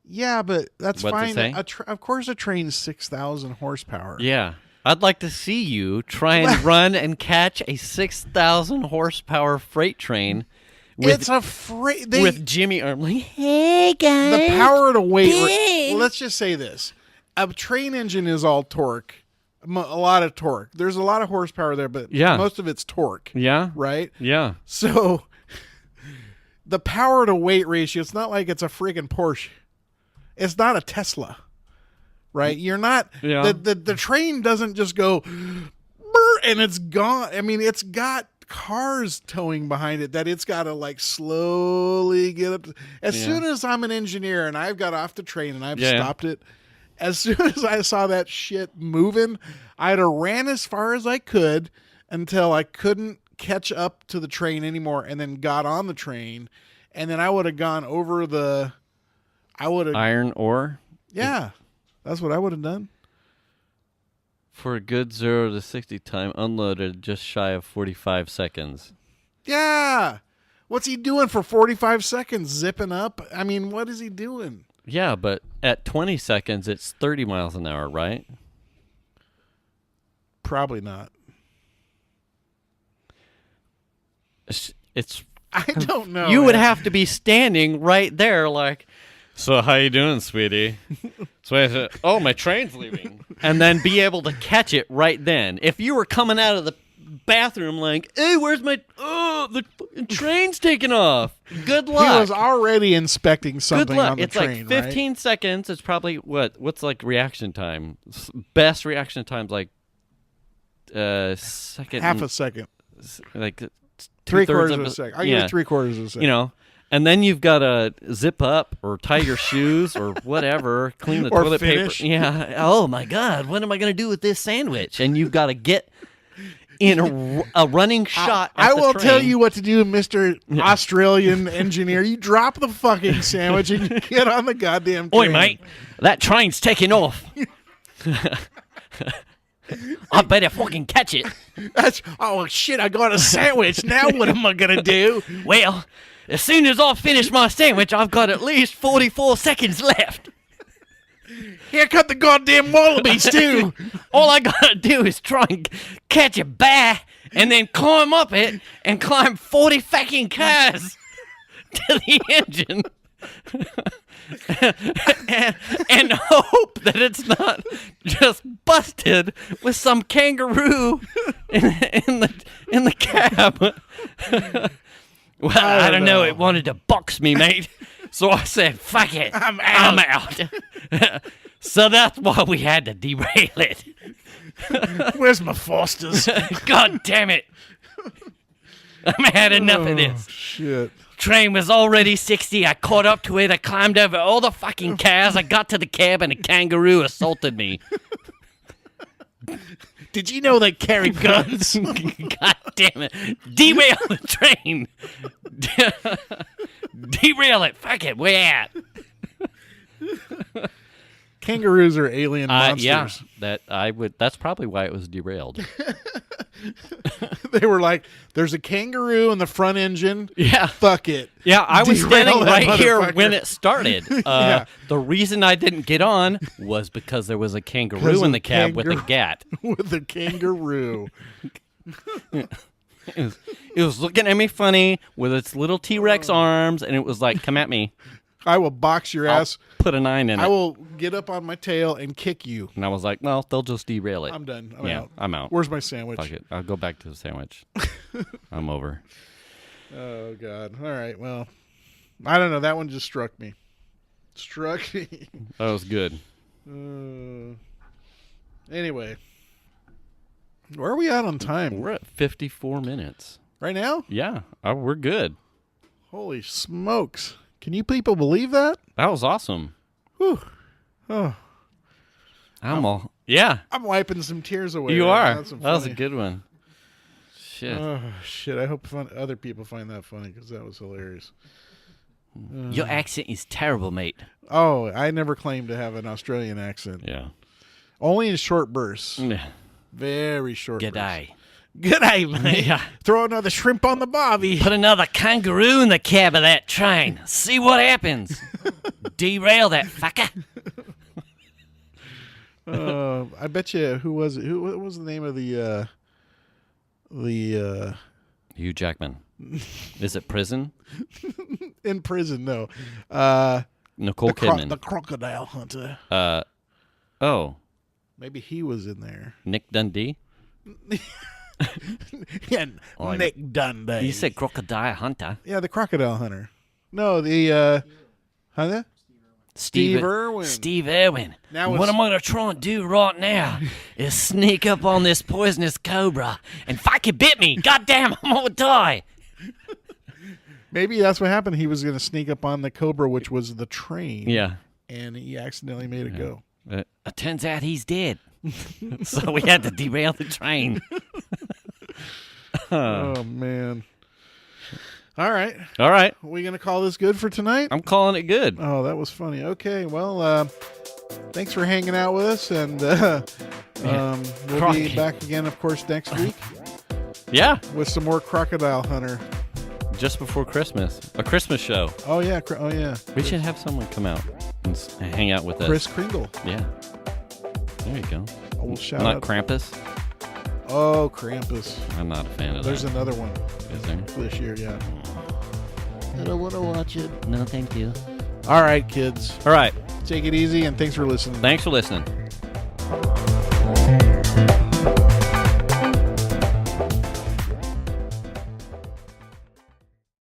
Yeah, but that's What's it fine. say? Of course, a train's 6,000 horsepower. Yeah. I'd like to see you try and run and catch a 6,000 horsepower freight train It's a freight. with Jimmy Arm like, hey guys. The power to weight. Hey. Well, let's just say this: a train engine is all torque, a lot of torque. There's a lot of horsepower there, but Yeah. most of it's torque. Yeah. Right. Yeah. So the power to weight ratio. It's not like it's a freaking Porsche. It's not a Tesla. Right. You're not. Yeah. The train doesn't just go, "Brr," and it's gone. I mean, it's got cars towing behind it that it's got to like slowly get up. As Yeah. soon as I'm an engineer and I've got off the train and I've Yeah. stopped it, as soon as I saw that shit moving, I'd have ran as far as I could until I couldn't catch up to the train anymore, and then got on the train, and then I would have gone over the. I would have. Iron ore Yeah, that's what I would have done. for a good 0 to 60 time, unloaded just shy of 45 seconds. Yeah. What's he doing for 45 seconds? Zipping up? I mean, what is he doing? Yeah, but at 20 seconds, it's 30 miles an hour, right? Probably not. It's I don't know. you would man. have to be standing right there, like, so how you doing, sweetie? So I said, oh, my train's leaving, and then be able to catch it right then. If you were coming out of the bathroom like, hey, where's my the train's taking off? Good luck. He was already inspecting something Good luck. on the It's train, like 15 seconds. It's probably what's like reaction time. Best reaction time's like second, right? Half a second. like Three-quarters of of a second. I'll give you three-quarters of a second. You know, and then you've got to zip up or tie your shoes or whatever, clean the Or toilet finish. paper. Yeah. Oh my God, what am I going to do with this sandwich? And you've got to get in a running shot. I at the will train. tell you what to do, Mr. Australian engineer. You drop the fucking sandwich and you get on the goddamn train. Oi, mate, that train's taking off. I better fucking catch it. Oh, shit, I got a sandwich. Now what am I going to do? Well, as soon as I finish my sandwich, I've got at least 44 seconds left. Here come the goddamn wallabies, too. All I gotta do is try and catch a bear and then climb up it and climb 40 fucking cars to the engine. and hope that it's not just busted with some kangaroo in the cab. Well, I don't know. It wanted to box me, mate. So I said, fuck it. I'm out. So that's why we had to derail it. Where's my Fosters? God damn it. I've had enough of this. Shit. Train was already 60. I caught up to it. I climbed over all the fucking cars. I got to the cab and a kangaroo assaulted me. Did you know they carry guns? God damn it. Derail the train. Derail it. Fuck it. We're out. Kangaroos are alien monsters. Yeah, that's probably why it was derailed. They were like, there's a kangaroo in the front engine. Yeah. Fuck it. Yeah, I was Derail standing that right here motherfucker. when it started. Yeah. The reaon I didn't get on was because there was a kangaroo in the cab with a gat. With a kangaroo. It was looking at me funny with its little T-Rex arms, and it was like, come at me. I will box your I'll ass. put a 9 in it. I will get up on my tail and kick you. And I was like, well, they'll just derail it. I'm done. I'm out. Where's my sandwich? Fuck it. I'll go back to the sandwich. I'm over. Oh, God. All right. Well, I don't know. That one just struck me. Struck me. That was good. Anyway. Where are we at on time? We're at 54 minutes. Right now? Yeah, we're good. Holy smokes. Can you people believe that? That was awesome. Whew. Oh, Yeah, I'm wiping some tears away. you right now. are. That's some That was a funny- good one. Shit. Oh, shit. I hope other people find that funny because that was hilarious. Your accent is terrible, mate. Oh, I never claimed to have an Australian accent. Yeah. Only in short bursts. Yeah. Very short bursts. G'day. G'day, mate. Yeah. Throw another shrimp on the bobby. Put another kangaroo in the cab of that train. See what happens. Derail that fucker. I bet you, who was it? What was the name of the Hugh Jackman. Is it Prison? in prison? No. Nicole Kidman. The crocodile hunter. Oh, Maybe he was in there. Nick Dundee? Yeah, Oh, Nick Dundee. You said Crocodile Hunter. Yeah, the crocodile hunter. No, the hunter. Steve Irwin. Steve Irwin. Now What it's- I'm going to try and do right now is sneak up on this poisonous cobra and fucking bit me. God damn, I'm going to die. Maybe that's what happened. He was going to sneak up on the cobra, which was the train. Yeah. And he accidentally made it go. It turns out he's dead. So we had to derail the train. Oh, man. All right. All right. Are we going to call this good for tonight? I'm calling it good. Oh, that was funny. Okay, well, thanks for hanging out with us, and we'll Crikey. be back again, of course, next week Yeah. with some more Crocodile Hunter. Just before Christmas. A Christmas show. Oh, yeah. Oh, yeah. We should have someone come out and hang out with us. Chris Kringle. Yeah. There you go. Oh, shout Not out. Krampus. Oh, Krampus. I'm not a fan of There's that. another one Is there? this year, yeah. I don't want to watch it. No, thank you. All right, kids. All right. Take it easy, and thanks for listening. Thanks for listening.